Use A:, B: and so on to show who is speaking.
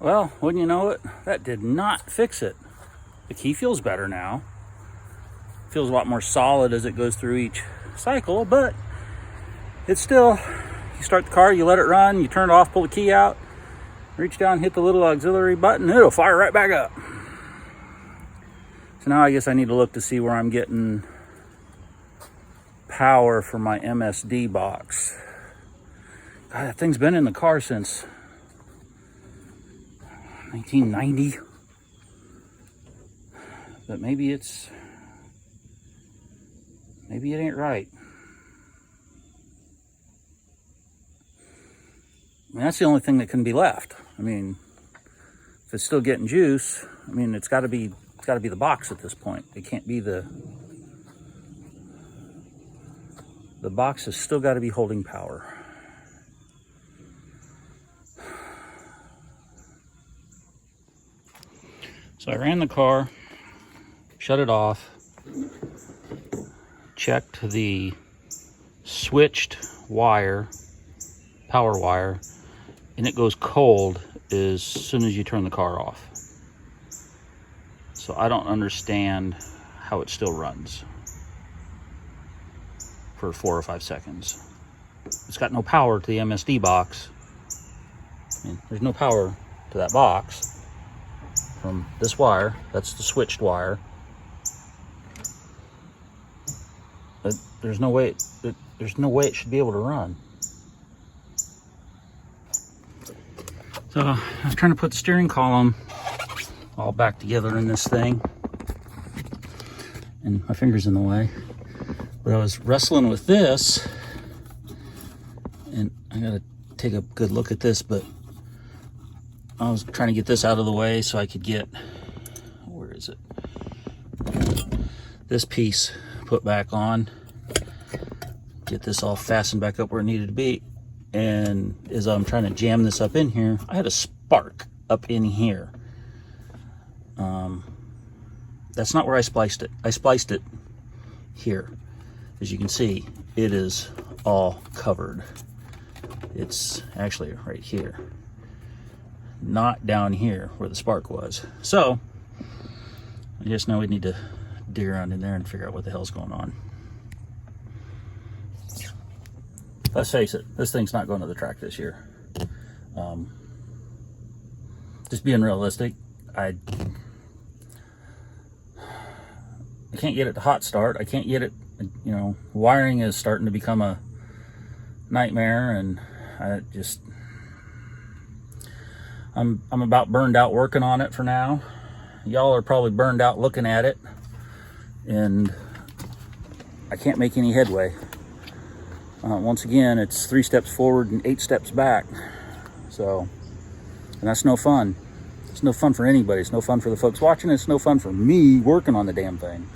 A: Well, wouldn't you know it, that did not fix it. The key feels better now. Feels a lot more solid as it goes through each cycle, but it's still, you start the car, you let it run, you turn it off, pull the key out, reach down, hit the little auxiliary button, it'll fire right back up. So now I guess I need to look to see where I'm getting power for my MSD box. God, that thing's been in the car since 1990. But maybe it ain't right. I mean, that's the only thing that can be left. I mean, if it's still getting juice, I mean, it's got to be the box at this point. It can't be the box has still got to be holding power. So I ran the car, shut it off, checked the switched wire, power wire, and it goes cold as soon as you turn the car off. So I don't understand how it still runs for 4 or 5 seconds. It's got no power to the MSD box. I mean, there's no power to that box from this wire. That's the switched wire. But there's no way it should be able to run. So I was trying to put the steering column all back together in this thing, and my finger's in the way. But I was wrestling with this, and I gotta take a good look at this, but I was trying to get this out of the way so I could get, where is it? This piece put back on, get this all fastened back up where it needed to be. And as I'm trying to jam this up in here, I had a spark up in here. That's not where I spliced it. I spliced it here. As you can see, it is all covered. It's actually right here, not down here where the spark was. So I guess now we need to dig around in there and figure out what the hell's going on. Let's face it, this thing's not going to the track this year. Just being realistic, I can't get it to hot start. I can't get it, you know, wiring is starting to become a nightmare, and I'm about burned out working on it for now. Y'all are probably burned out looking at it, and I can't make any headway. Once again, it's 3 steps forward and 8 steps back. So, and that's no fun. It's no fun for anybody. It's no fun for the folks watching. It's no fun for me working on the damn thing.